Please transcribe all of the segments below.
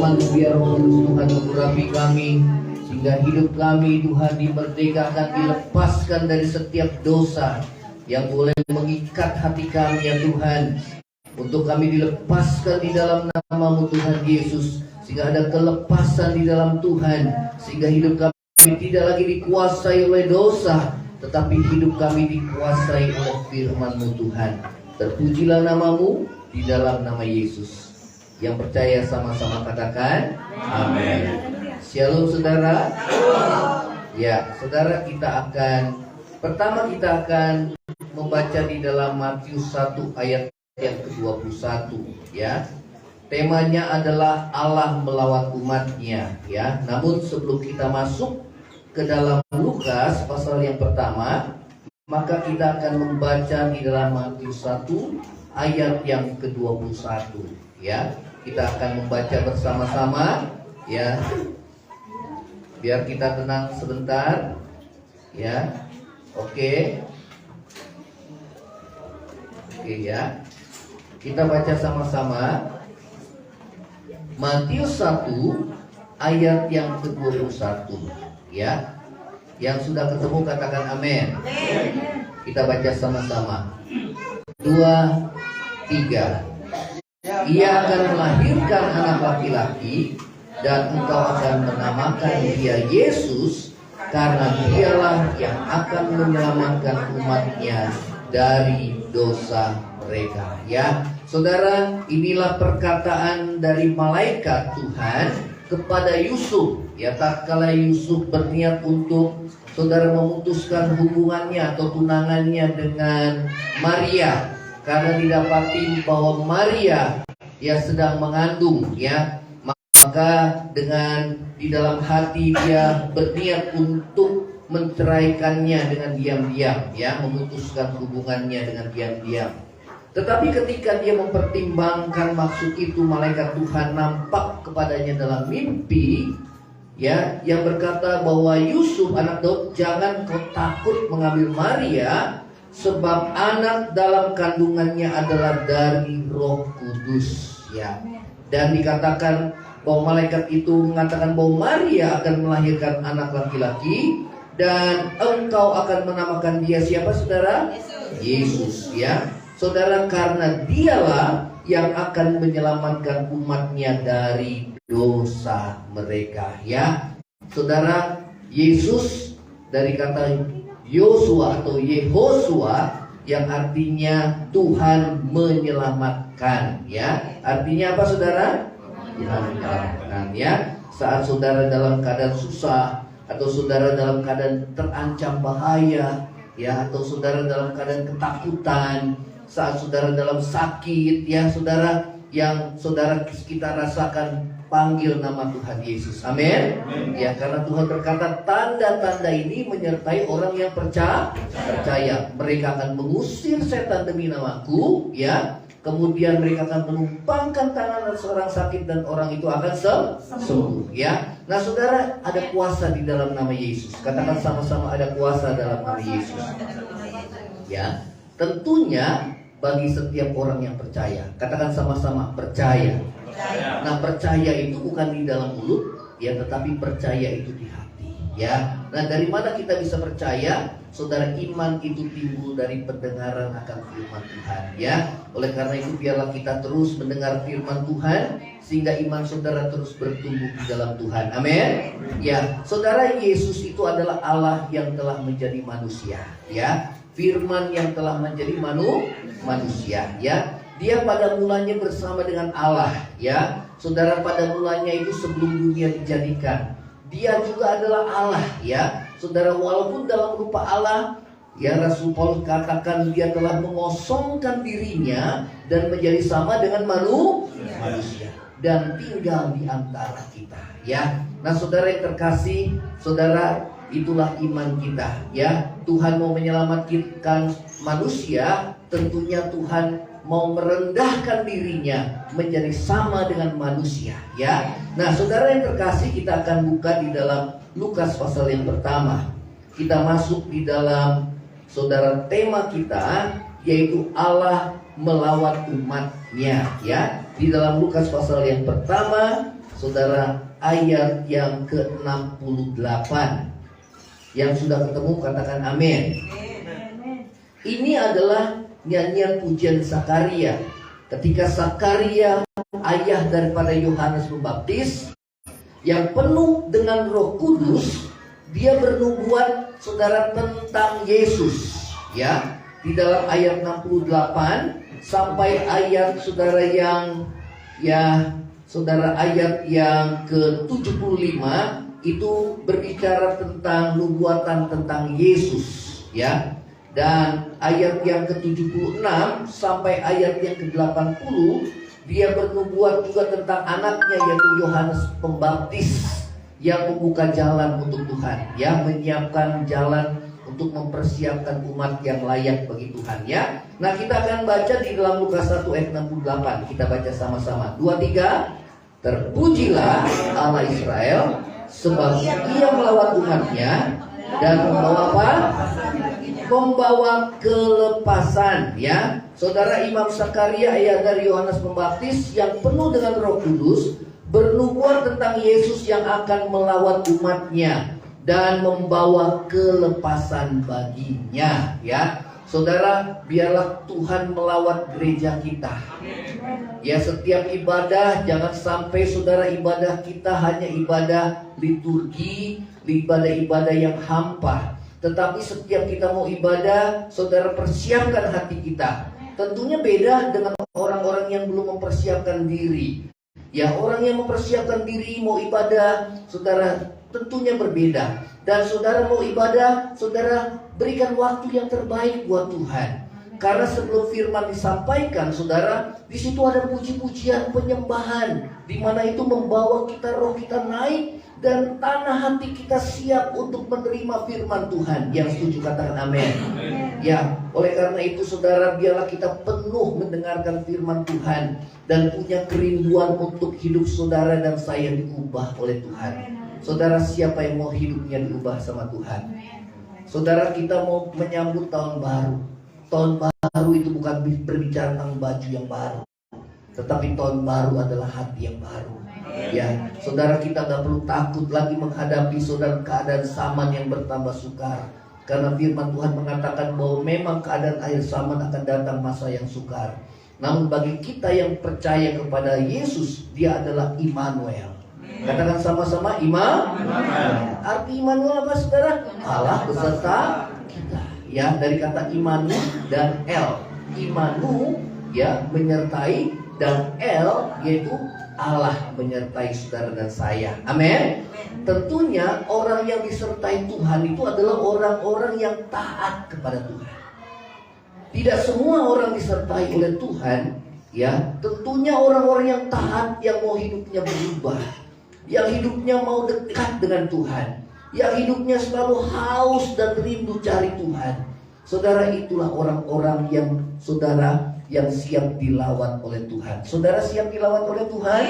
firman biar Tuhan mengurapi kami, sehingga hidup kami Tuhan dimerdekakan, dilepaskan dari setiap dosa yang boleh mengikat hati kami ya Tuhan. Untuk kami dilepaskan di dalam nama-Mu Tuhan Yesus, sehingga ada kelepasan di dalam Tuhan, sehingga hidup kami tidak lagi dikuasai oleh dosa, tetapi hidup kami dikuasai oleh firman-Mu Tuhan. Terpujilah nama-Mu di dalam nama Yesus. Yang percaya sama-sama katakan amin. Shalom saudara. Ya saudara, pertama kita akan membaca di dalam Matius 1 ayat yang ke-21 ya. Temanya adalah Allah melawan umatnya ya. Namun sebelum kita masuk ke dalam Lukas pasal yang pertama, maka kita akan membaca di dalam Matius 1 ayat yang ke-21 ya. Kita akan membaca bersama-sama ya. Biar kita tenang sebentar ya. Oke ya. Kita baca sama-sama Matius 1 ayat yang ke-21 ya. Yang sudah ketemu katakan amin. Kita baca sama-sama. 2, 3. Ia akan melahirkan anak laki-laki, dan engkau akan menamakan dia Yesus, karena dialah yang akan menyelamatkan umatnya dari dosa mereka ya. Saudara, inilah perkataan dari malaikat Tuhan kepada Yusuf ya. Tatkala Yusuf berniat untuk saudara memutuskan hubungannya atau tunangannya dengan Maria, karena didapati bahwa Maria ya sedang mengandung ya. Maka dengan di dalam hati dia berniat untuk menceraikannya dengan diam-diam ya, memutuskan hubungannya dengan diam-diam. Tetapi ketika dia mempertimbangkan maksud itu, malaikat Tuhan nampak kepadanya dalam mimpi ya, yang berkata bahwa Yusuf anak Daud, jangan kau takut mengambil Maria, sebab anak dalam kandungannya adalah dari Roh Kudus ya. Dan dikatakan bahwa malaikat itu mengatakan bahwa Maria akan melahirkan anak laki-laki, dan engkau akan menamakan dia siapa saudara? Yesus ya. Saudara, karena dialah yang akan menyelamatkan umatnya dari dosa mereka ya. Saudara, Yesus dari kata Yosua atau Yehosua yang artinya Tuhan menyelamatkan ya. Artinya apa saudara? Tuhan menyelamatkan ya. Saat saudara dalam keadaan susah, atau saudara dalam keadaan terancam bahaya ya, atau saudara dalam keadaan ketakutan, saat saudara dalam sakit ya saudara, yang saudara kita rasakan, panggil nama Tuhan Yesus. Amin. Ya, karena Tuhan berkata tanda-tanda ini menyertai orang yang percaya. Mereka akan mengusir setan demi namaku ya. Kemudian mereka akan menumpangkan tangan seorang sakit dan orang itu akan sembuh ya. Nah saudara, ada kuasa di dalam nama Yesus. Katakan sama-sama, ada kuasa dalam nama Yesus ya. Tentunya bagi setiap orang yang percaya. Katakan sama-sama, percaya. Nah, percaya itu bukan di dalam mulut ya, tetapi percaya itu di hati ya. Nah, dari mana kita bisa percaya? Saudara, iman itu timbul dari pendengaran akan firman Tuhan ya. Oleh karena itu biarlah kita terus mendengar firman Tuhan, sehingga iman saudara terus bertumbuh di dalam Tuhan. Amin. Ya, saudara, Yesus itu adalah Allah yang telah menjadi manusia ya. Firman yang telah menjadi manusia ya. Dia pada mulanya bersama dengan Allah ya. Saudara, pada mulanya itu sebelum dunia dijadikan, dia juga adalah Allah ya. Saudara, walaupun dalam rupa Allah ya, Rasul Paulus katakan dia telah mengosongkan dirinya dan menjadi sama dengan manusia dan tinggal di antara kita ya. Nah saudara yang terkasih, saudara, itulah iman kita ya. Tuhan mau menyelamatkan manusia, tentunya Tuhan mau merendahkan dirinya menjadi sama dengan manusia ya. Nah saudara yang terkasih, kita akan buka di dalam Lukas pasal yang pertama. Kita masuk di dalam saudara tema kita, yaitu Allah melawan umatnya ya. Di dalam Lukas pasal yang pertama, saudara, ayat yang ke-68. Yang sudah ketemu katakan amin. Ini adalah nyanyian pujian Zakaria. Ketika Zakaria, ayah daripada Yohanes Pembaptis, yang penuh dengan Roh Kudus, dia bernubuat saudara tentang Yesus. Ya, di dalam ayat 68 sampai ayat saudara yang ayat yang ke-75 itu berbicara tentang nubuatan tentang Yesus, ya. Dan ayat yang ke-76 sampai ayat yang ke-80 dia bernubuat juga tentang anaknya, yaitu Yohanes Pembaptis, yang membuka jalan untuk Tuhan, yang menyiapkan jalan untuk mempersiapkan umat yang layak bagi Tuhan, ya. Nah, kita akan baca di dalam Lukas 1 ayat 68. Kita baca sama-sama. 2, 3. Terpujilah Allah Israel, sebab Ia melawan umatnya dan membawa apa? Membawa kelepasan, ya. Saudara, Imam Zakaria, ayah dari Yohanes Pembaptis yang penuh dengan Roh Kudus, bernubuat tentang Yesus yang akan melawan umatnya dan membawa kelepasan baginya, ya. Saudara, biarlah Tuhan melawat gereja kita. Ya, setiap ibadah jangan sampai saudara ibadah kita hanya ibadah liturgi, ibadah-ibadah yang hampa. Tetapi setiap kita mau ibadah, saudara persiapkan hati kita. Tentunya beda dengan orang-orang yang belum mempersiapkan diri. Ya, orang yang mempersiapkan diri mau ibadah, saudara, tentunya berbeda. Dan saudara mau ibadah, saudara berikan waktu yang terbaik buat Tuhan. Karena sebelum firman disampaikan, saudara, di situ ada puji-pujian, penyembahan, di mana itu membawa kita, roh kita naik, dan tanah hati kita siap untuk menerima firman Tuhan. Yang setuju katakan amin. Ya, oleh karena itu saudara, biarlah kita penuh mendengarkan firman Tuhan dan punya kerinduan untuk hidup saudara dan saya diubah oleh Tuhan. Saudara, siapa yang mau hidupnya diubah sama Tuhan? Saudara, kita mau menyambut tahun baru. Tahun baru itu bukan berbicara tentang baju yang baru, tetapi tahun baru adalah hati yang baru. Ya, saudara, kita gak perlu takut lagi menghadapi saudara keadaan zaman yang bertambah sukar. Karena firman Tuhan mengatakan bahwa memang keadaan akhir zaman akan datang masa yang sukar. Namun bagi kita yang percaya kepada Yesus, Dia adalah Immanuel. Katakan sama-sama, Immanuel. Arti Immanuel apa, saudara? Allah beserta kita. Ya, dari kata Imanu dan El. Imanu, ya, menyertai, dan El yaitu Allah menyertai saudara dan saya. Amin. Tentunya orang yang disertai Tuhan itu adalah orang-orang yang taat kepada Tuhan. Tidak semua orang disertai oleh Tuhan, ya. Tentunya orang-orang yang taat, yang mau hidupnya berubah, yang hidupnya mau dekat dengan Tuhan, yang hidupnya selalu haus dan rindu cari Tuhan. Saudara, itulah orang-orang yang saudara yang siap dilawan oleh Tuhan. Saudara siap dilawan oleh Tuhan?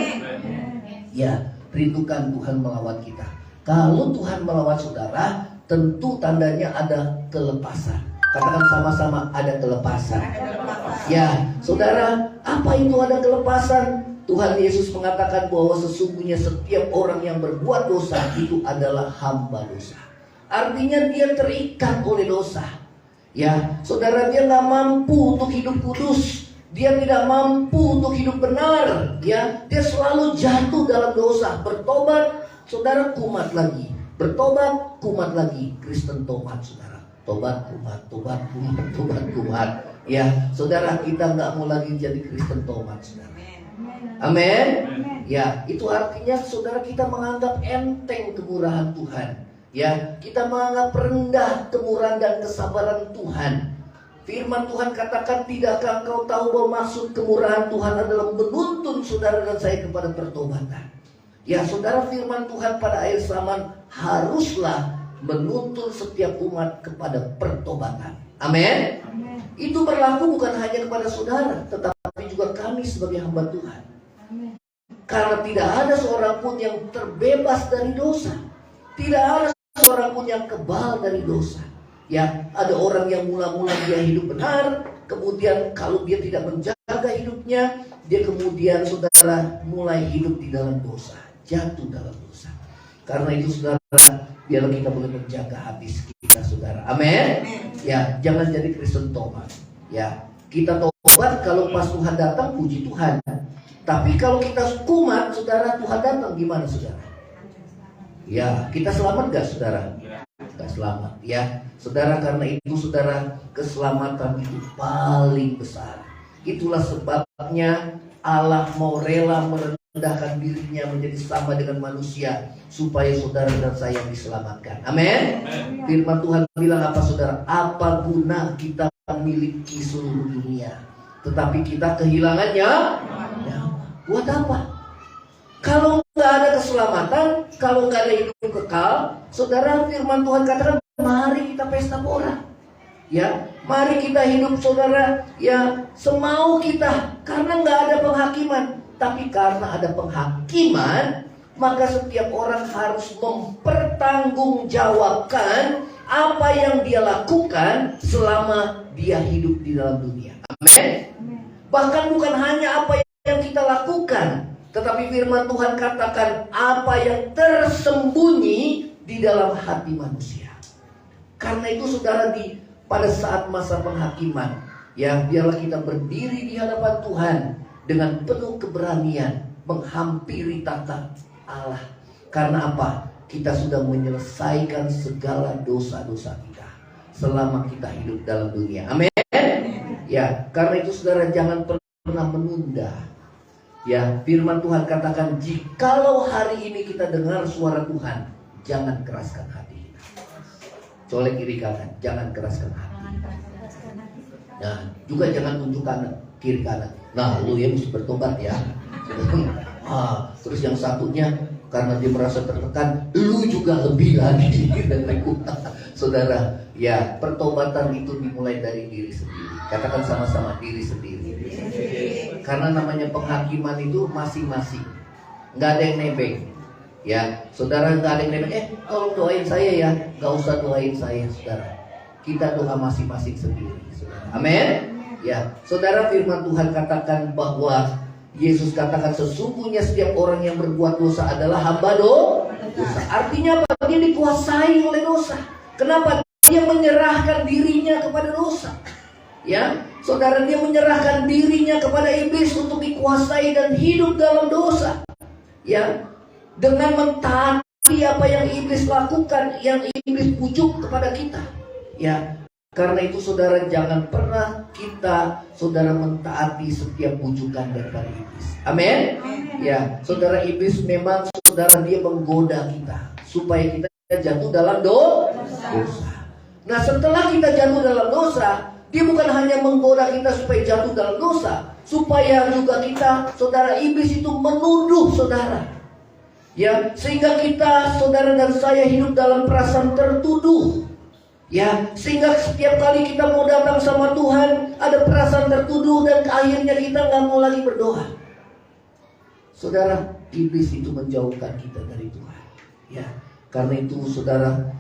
Ya, rindukan Tuhan melawan kita. Kalau Tuhan melawan saudara, tentu tandanya ada kelepasan. Katakan sama-sama, ada kelepasan. Ya, saudara, apa itu ada kelepasan? Tuhan Yesus mengatakan bahwa sesungguhnya setiap orang yang berbuat dosa itu adalah hamba dosa. Artinya dia terikat oleh dosa. Ya, saudara, dia nggak mampu untuk hidup kudus. Dia tidak mampu untuk hidup benar. Ya, dia selalu jatuh dalam dosa. Bertobat, saudara, kumat lagi. Bertobat, kumat lagi. Kristen tobat, saudara. Tobat, kumat, tobat, kumat, tobat, kumat. Ya, saudara, kita nggak mau lagi jadi Kristen tobat, saudara. Amin. Ya, itu artinya saudara kita menganggap enteng kemurahan Tuhan. Ya, kita menganggap rendah kemurahan dan kesabaran Tuhan. Firman Tuhan katakan, tidakkah engkau tahu bahwa maksud kemurahan Tuhan adalah menuntun saudara dan saya kepada pertobatan. Ya, saudara, firman Tuhan pada akhir zaman haruslah menuntun setiap umat kepada pertobatan. Amin. Itu berlaku bukan hanya kepada saudara, tetapi juga kami sebagai hamba Tuhan. Karena tidak ada seorang pun yang terbebas dari dosa. Tidak ada seorang pun yang kebal dari dosa. Ya, ada orang yang mula-mula dia hidup benar, kemudian kalau dia tidak menjaga hidupnya, dia kemudian saudara mulai hidup di dalam dosa. jatuh dalam dosa. Karena itu saudara, biarlah kita boleh menjaga hati kita, saudara. Amin. Ya, jangan jadi Kristen tobat. Ya, kita tobat kalau pas Tuhan datang, puji Tuhan. Tapi kalau kita kumat, saudara, Tuhan datang, gimana saudara? Ya, kita selamat gak saudara? Gak selamat ya saudara. Karena itu saudara, keselamatan itu paling besar. Itulah sebabnya Allah mau rela merendahkan dirinya menjadi sama dengan manusia, supaya saudara dan saya diselamatkan. Amin. Firman Tuhan bilang apa saudara? Apa guna kita memiliki seluruh dunia, tetapi kita kehilangannya? Ya, buat apa? Kalau nggak ada keselamatan, kalau nggak ada hidup kekal, saudara, firman Tuhan katakan, mari kita pesta pora. Ya, mari kita hidup saudara, ya semau kita, karena nggak ada penghakiman. Tapi karena ada penghakiman, maka setiap orang harus mempertanggungjawabkan apa yang dia lakukan selama dia hidup di dalam dunia. Amin. Bahkan bukan hanya apa yang kita lakukan, tetapi firman Tuhan katakan apa yang tersembunyi di dalam hati manusia. Karena itu saudara, pada saat masa penghakiman, ya biarlah kita berdiri di hadapan Tuhan dengan penuh keberanian menghampiri tahta Allah. Karena apa? Kita sudah menyelesaikan segala dosa-dosa kita selama kita hidup dalam dunia. Amin. Ya, karena itu saudara, jangan pernah menunda. Ya, firman Tuhan katakan, jikalau hari ini kita dengar suara Tuhan, jangan keraskan hati kita. Colek kiri kanan, jangan keraskan hati. Nah, juga jangan tunjuk kanan, kiri kanan. Nah, lu ya mesti bertobat ya. Terus yang satunya, karena dia merasa tertekan, lu juga lebih lagi. Saudara, ya pertobatan itu dimulai dari diri sendiri. Katakan sama-sama, diri sendiri. Karena namanya penghakiman itu masing-masing, nggak ada yang nebeng. Ya, saudara, nggak ada yang nebeng. Tolong doain saya ya, nggak usah doain saya, saudara. Kita doa masing-masing sendiri. Amin. Ya, saudara, firman Tuhan katakan bahwa Yesus katakan sesungguhnya setiap orang yang berbuat dosa adalah hamba dosa. Artinya apa? Dia dikuasai oleh dosa. Kenapa? Dia menyerahkan dirinya kepada dosa. Ya, saudara, dia menyerahkan dirinya kepada iblis untuk dikuasai dan hidup dalam dosa. Ya, dengan mentaati apa yang iblis lakukan, yang iblis pujuk kepada kita. Ya, karena itu saudara, jangan pernah kita, saudara, mentaati setiap pujukan daripada iblis. Amin. Ya, saudara, iblis memang saudara, dia menggoda kita supaya kita jatuh dalam dosa. Nah, setelah kita jatuh dalam dosa, dia bukan hanya menggoda kita supaya jatuh dalam dosa, supaya juga kita, saudara, iblis itu menuduh saudara. Ya, sehingga kita, saudara dan saya, hidup dalam perasaan tertuduh. Ya, sehingga setiap kali kita mau datang sama Tuhan, ada perasaan tertuduh dan akhirnya kita nggak mau lagi berdoa. Saudara, iblis itu menjauhkan kita dari Tuhan. Ya, karena itu saudara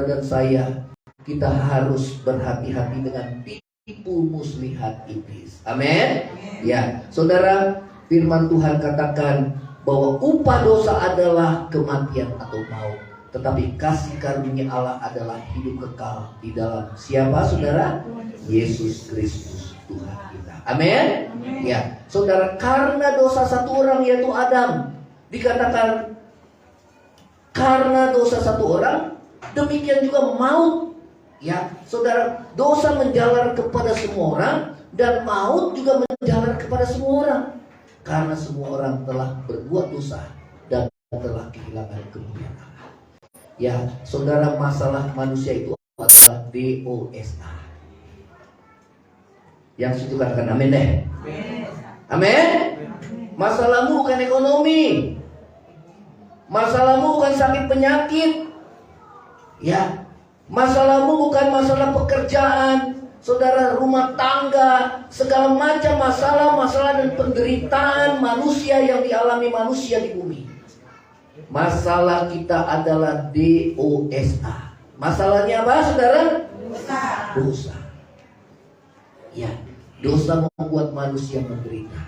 dan saya, kita harus berhati-hati dengan tipu muslihat iblis. Amin. Ya, saudara, firman Tuhan katakan bahwa upah dosa adalah kematian atau maut, tetapi kasih karunia Allah adalah hidup kekal di dalam siapa, saudara? Yesus Kristus Tuhan kita. Amin. Ya, saudara, karena dosa satu orang yaitu Adam, dikatakan karena dosa satu orang, demikian juga maut. Ya, saudara, dosa menjalar kepada semua orang dan maut juga menjalar kepada semua orang. Karena semua orang telah berbuat dosa dan telah kehilangan kemuliaan Allah. Ya, saudara, masalah manusia itu adalah dosa. Yang setuju katakan amin deh. Amin. Masalahmu bukan ekonomi. Masalahmu bukan sakit penyakit. Ya, masalahmu bukan masalah pekerjaan, saudara, rumah tangga, segala macam masalah dan penderitaan manusia yang dialami manusia di bumi. Masalah kita adalah dosa. Masalahnya apa, saudara? Dosa. Ya, dosa membuat manusia menderita.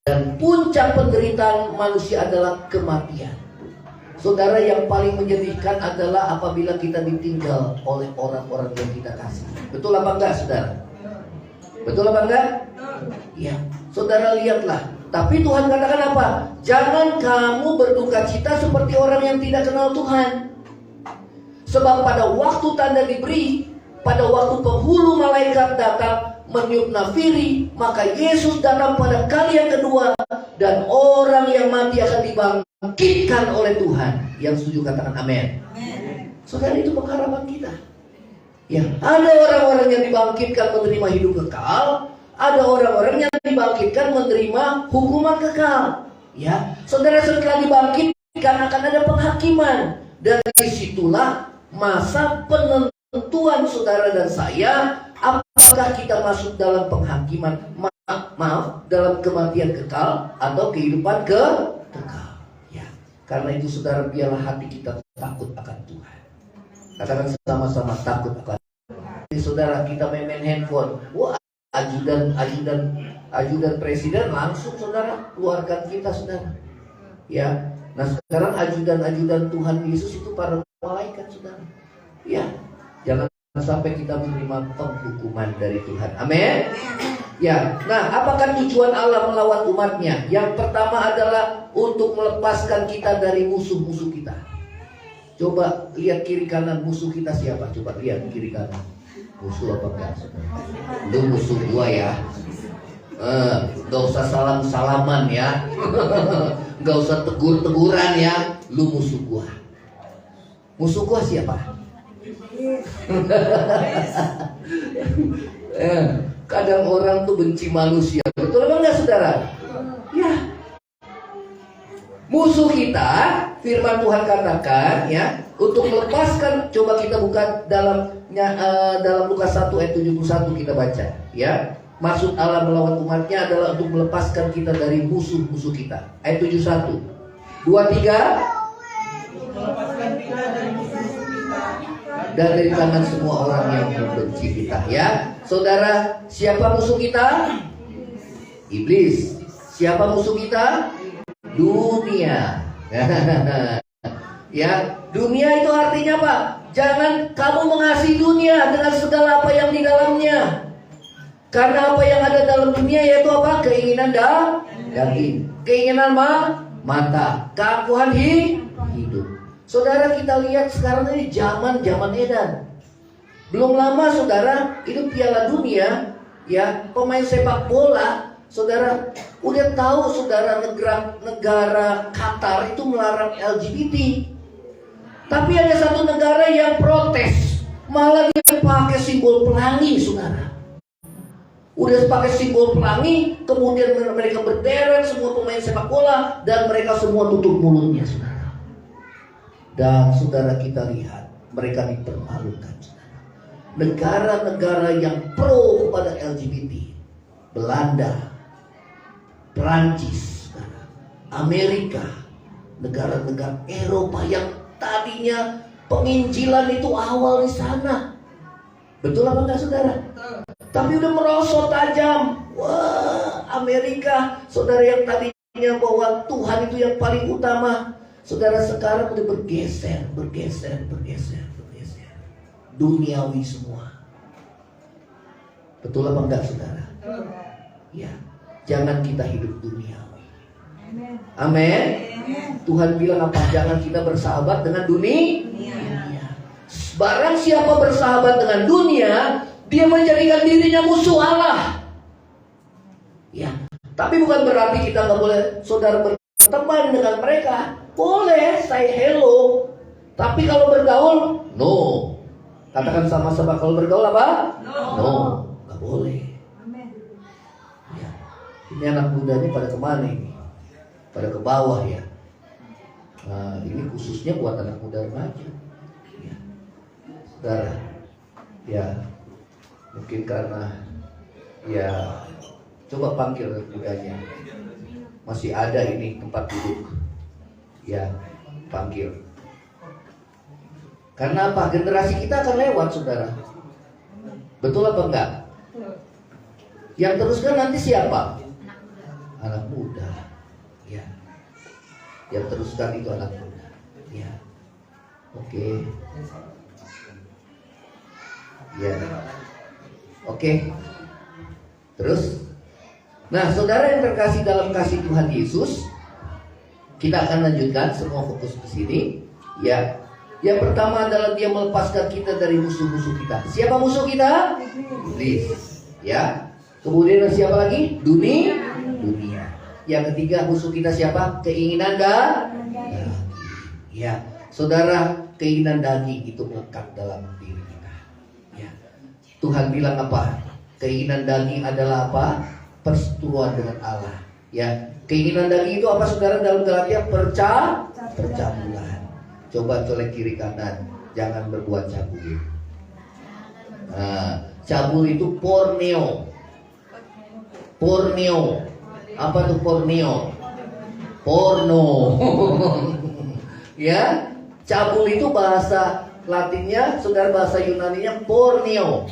Dan Dan puncak penderitaan manusia adalah kematian. Saudara, yang paling menyedihkan adalah apabila kita ditinggal oleh orang-orang yang kita kasih. Betul apa enggak, saudara? Betul apa enggak? Ya, saudara lihatlah. Tapi Tuhan katakan apa? Jangan kamu berduka cita seperti orang yang tidak kenal Tuhan. Sebab pada waktu tanda diberi, pada waktu penghulu malaikat datang meniup nafiri, maka Yesus datang pada kali yang kedua, dan orang yang mati akan dibangkitkan oleh Tuhan. Yang setuju katakan amin. Saudara, itu pengharapan kita. Ya, ada orang-orang yang dibangkitkan menerima hidup kekal, ada orang-orang yang dibangkitkan menerima hukuman kekal. Ya, saudara, setelah dibangkitkan akan ada penghakiman. Dari situlah masa penentuan saudara dan saya, apakah kita masuk dalam penghakiman, dalam kematian kekal atau kehidupan kekal. Ya, karena itu saudara, biarlah hati kita takut akan Tuhan. Katakan sama-sama, takut akan Tuhan. Jadi, saudara, kita main handphone, wah, ajudan presiden langsung saudara keluarkan kita, saudara. Ya, nah sekarang ajudan Tuhan Yesus itu para malaikat, saudara. Ya, jangan sampai kita menerima penghukuman dari Tuhan. Amin. Ya, nah apakah tujuan Allah melawan umatnya? Yang pertama adalah untuk melepaskan kita dari musuh-musuh kita. Coba lihat kiri kanan, musuh kita siapa? Coba lihat kiri kanan. Musuh apa enggak? Lu musuh gua ya. Gak usah salam-salaman ya. Gak usah tegur-teguran ya. Lu musuh gua. Musuh gua siapa? Kadang orang tuh benci manusia. Betul apa enggak, saudara? Ya. Musuh kita, firman Tuhan katakan ya, untuk melepaskan, coba kita buka dalam Lukas 1 ayat 71 kita baca ya. Maksud Allah melawan umatnya adalah untuk melepaskan kita dari musuh-musuh kita. Ayat 71. 2, 3. Melepaskan kita dari musuh-musuh kita dan dari tangan semua orang yang membenci kita ya. Saudara, siapa musuh kita? Iblis. Siapa musuh kita? Dunia. Ya, dunia itu artinya apa? Jangan kamu mengasihi dunia dengan segala apa yang di dalamnya. Karena apa yang ada dalam dunia yaitu apa? Keinginan daging, keinginan mata, keangkuhan hidup. Saudara, kita lihat sekarang ini zaman edan. Belum lama saudara, itu Piala Dunia ya, pemain sepak bola. Saudara, udah tahu saudara, negara Qatar itu melarang LGBT. Tapi ada satu negara yang protes, malah dia pakai simbol pelangi, saudara. Udah pakai simbol pelangi, kemudian mereka berderet semua pemain sepak bola dan mereka semua tutup mulutnya, saudara. Dan saudara, kita lihat mereka dipermalukan, saudara. Negara-negara yang pro kepada LGBT, Belanda, Perancis, Amerika, negara-negara Eropa yang tadinya penginjilan itu awal di sana. Betul apa enggak, saudara? Tapi udah merosot tajam. Wah, Amerika, saudara, yang tadinya bahwa Tuhan itu yang paling utama, saudara, sekarang udah bergeser. Duniawi semua. Betul apa enggak, saudara? Ya. Jangan kita hidup duniawi. Amin. Tuhan bilang apa? Jangan kita bersahabat dengan dunia. Barang siapa bersahabat dengan dunia, dia menjadikan dirinya musuh Allah. Ya. Tapi bukan berarti kita nggak boleh, saudara, berteman dengan mereka. Boleh, say hello. Tapi kalau bergaul, no. Katakan sama-sama, kalau bergaul apa? No. Nggak boleh. Ini anak mudanya pada kemana ini? Pada ke bawah ya. Nah, ini khususnya buat anak muda remaja. Ya. Saudara, ya mungkin karena ya, coba panggil anak mudanya. Masih ada ini tempat duduk. Ya, panggil. Karena apa? Generasi kita akan lewat, saudara. Betul apa enggak? Yang teruskan nanti siapa? Anak muda. Ya. Yang teruskan itu anak muda. Ya. Oke. Ya. Oke. Terus. Nah, saudara yang terkasih dalam kasih Tuhan Yesus, kita akan lanjutkan semua fokus ke sini. Ya. Yang pertama adalah dia melepaskan kita dari musuh-musuh kita. Siapa musuh kita? Iblis. Ya. Kemudian siapa lagi? Dunia. Yang ketiga musuh kita siapa? Keinginan daging. Ya. Saudara, keinginan daging itu melekat dalam diri kita. Ya. Tuhan bilang apa? Keinginan daging adalah apa? Perseteruan dengan Allah. Ya. Keinginan daging itu apa saudara dalam Galatia? Percabulan. Coba colek kiri kanan, jangan berbuat cabul. Nah, cabul itu porneo. Apa tuh porneo? Porno. Ya, cabul itu bahasa Latinnya, saudara, bahasa Yunaninya porneo.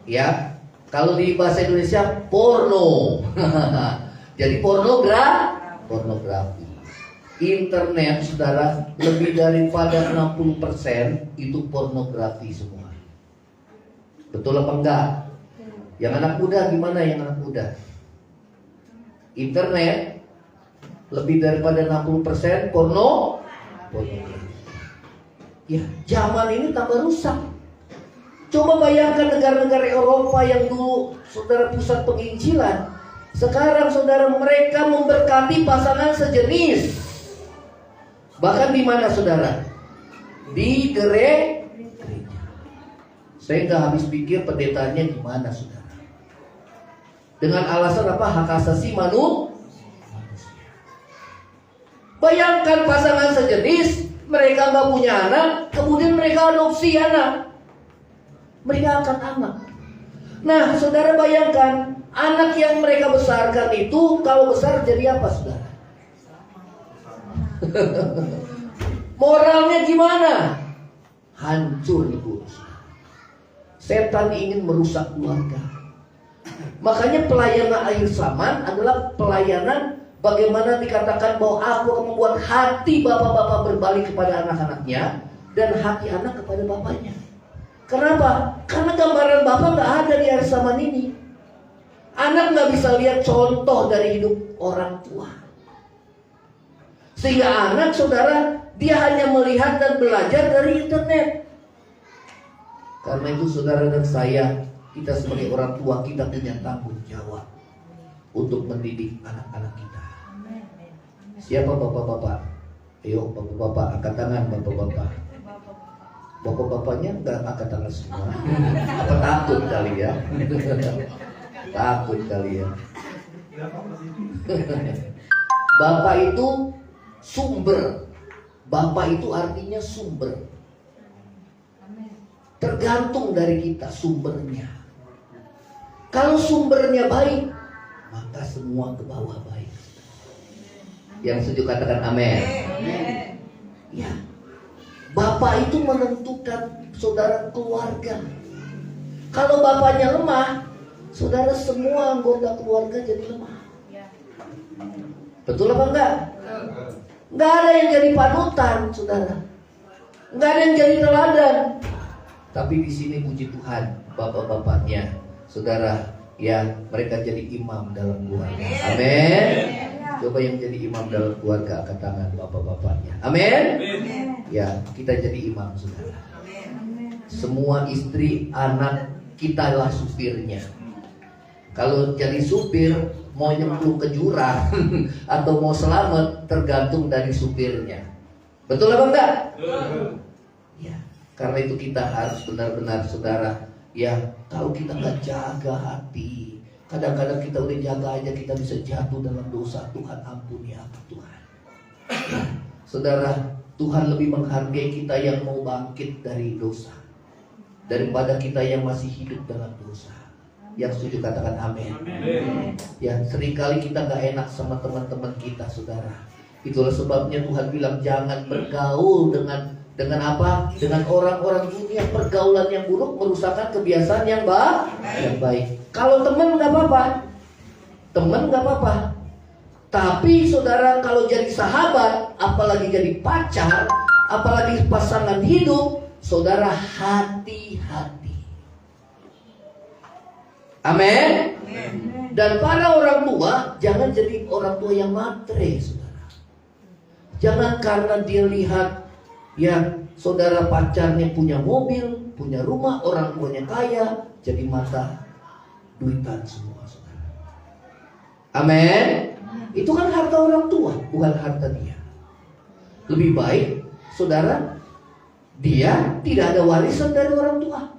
Ya, kalau di bahasa Indonesia porno. Jadi pornografi. Internet, saudara, lebih daripada 60% itu pornografi semua. Betul apa enggak? Yang anak muda gimana yang anak muda? Internet lebih daripada 60% pornografi. Ya, zaman ini tambah rusak. Coba bayangkan negara-negara Eropa yang dulu saudara pusat penginjilan. Sekarang saudara mereka memberkati pasangan sejenis. Bahkan di mana saudara? Di gereja. Saya nggak habis pikir pendetanya gimana saudara. Dengan alasan apa? Hak asasi manusia. Bayangkan pasangan sejenis, mereka nggak punya anak, kemudian mereka adopsi anak. Mereka akan anak. Nah saudara bayangkan, anak yang mereka besarkan itu kalau besar jadi apa saudara? Moralnya gimana? Hancur ibu. Setan ingin merusak keluarga. Makanya pelayanan akhir zaman adalah pelayanan bagaimana dikatakan bahwa aku akan membuat hati bapak-bapak berbalik kepada anak-anaknya dan hati anak kepada bapaknya. Kenapa? Karena gambaran bapak gak ada di akhir zaman ini. Anak gak bisa lihat contoh dari hidup orang tua. Sehingga anak saudara, dia hanya melihat dan belajar dari internet. Karena itu saudara dan saya, kita sebagai orang tua, kita punya tanggung jawab untuk mendidik anak-anak kita. Siapa bapak-bapak? Ayo bapak-bapak, angkat tangan bapak-bapak. Bapak-bapaknya enggak angkat tangan semua. Apa takut kali ya? Takut kali ya. Bapak itu sumber. Bapak itu artinya sumber. Tergantung dari kita sumbernya. Kalau sumbernya baik, maka semua ke bawah baik. Yang setuju katakan amin. Ya. Bapak itu menentukan saudara keluarga. Kalau bapaknya lemah, saudara semua anggota keluarga jadi lemah. Betul apa enggak? Nggak ada yang jadi panutan, saudara. Nggak ada yang jadi teladan. Tapi di sini puji Tuhan, bapak-bapaknya, saudara, ya mereka jadi imam dalam keluarga. Amin. Coba yang jadi imam dalam keluarga angkat tangan bapak-bapaknya. Amin. Ya, kita jadi imam, saudara. Semua istri, anak, kita lah supirnya. Kalau jadi supir, mau nyemplung ke jurang atau mau selamat tergantung dari supirnya. Betul apa enggak? Ya, karena itu kita harus benar-benar saudara. Ya, kalau kita nggak jaga hati, kadang-kadang kita udah jaga aja kita bisa jatuh dalam dosa. Tuhan ampuni aku Tuhan. Ya, saudara, Tuhan lebih menghargai kita yang mau bangkit dari dosa daripada kita yang masih hidup dalam dosa. Yang setuju katakan amin. Ya, seringkali kita gak enak sama teman-teman kita, saudara. Itulah sebabnya Tuhan bilang jangan bergaul dengan apa? Dengan orang-orang dunia. Pergaulan yang buruk merusakkan kebiasaan yang baik. Kalau teman gak apa-apa. teman nggak apa-apa. Tapi saudara kalau jadi sahabat, apalagi jadi pacar, apalagi pasangan hidup, saudara hati-hati. Amin. Dan para orang tua, jangan jadi orang tua yang matre, saudara. Jangan karena dia lihat ya saudara pacarnya punya mobil, punya rumah, orang tuanya kaya, jadi mata duitan semua, saudara. Amin. Itu kan harta orang tua, bukan harta dia. Lebih baik, saudara, dia tidak ada warisan dari orang tua,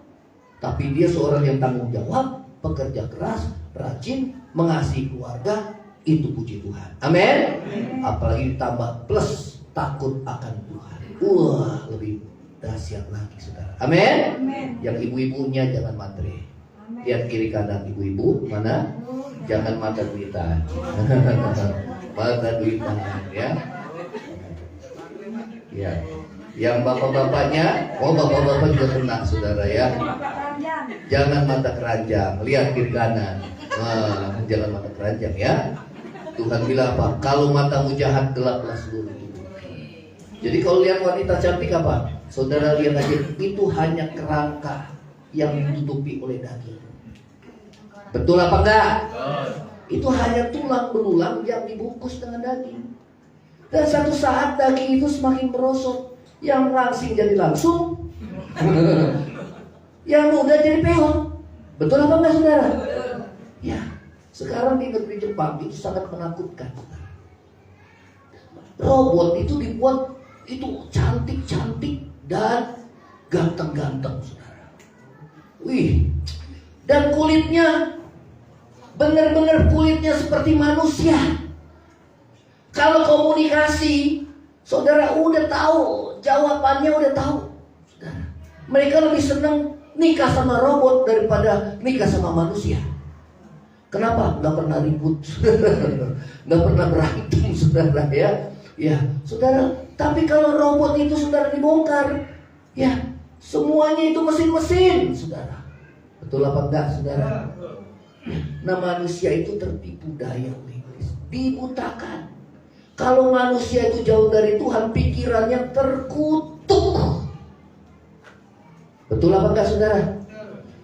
tapi dia seorang yang tanggung jawab, pekerja keras, rajin, mengasihi keluarga. Itu puji Tuhan. Amin. Apalagi ditambah plus takut akan Tuhan. Wah, lebih dahsyat lagi, saudara. Amin. Yang ibu-ibunya jangan matre. Lihat kiri kanan ibu-ibu, mana? Jangan mata duitan. Mata duitan, ya. Ya. Yang bapak-bapaknya, bapak-bapak juga tenang, saudara, ya. Jangan mata keranjang. Lihat kiri kanan. Jangan mata keranjang, ya. Tuhan bilang apa? Kalau matamu jahat, gelaplah seluruh tubuh. Jadi kalau lihat wanita cantik apa? Saudara lihat aja, itu hanya kerangka yang ditutupi oleh daging. Betul apa enggak? Itu hanya tulang belulang yang dibungkus dengan daging. Dan satu saat daging itu semakin merosot, yang langsing jadi langsung, yang muda jadi peot. Betul apa enggak, saudara? Ya, sekarang di negeri Jepang itu sangat menakutkan. Robot itu dibuat itu cantik-cantik dan ganteng-ganteng, saudara. Wih, dan kulitnya benar-benar kulitnya seperti manusia. Kalau komunikasi, saudara udah tahu jawabannya, udah tahu, saudara. Mereka lebih senang nikah sama robot daripada nikah sama manusia. Kenapa? Gak pernah ribut, gak pernah berantem, saudara, ya. Ya, saudara. Tapi kalau robot itu, saudara, dibongkar, ya, semuanya itu mesin-mesin, saudara. Betul apa enggak, saudara? Nah, manusia itu tertipu daya oleh iblis, dibutakan. Kalau manusia itu jauh dari Tuhan, pikirannya terkutuk. Betul apa enggak, saudara?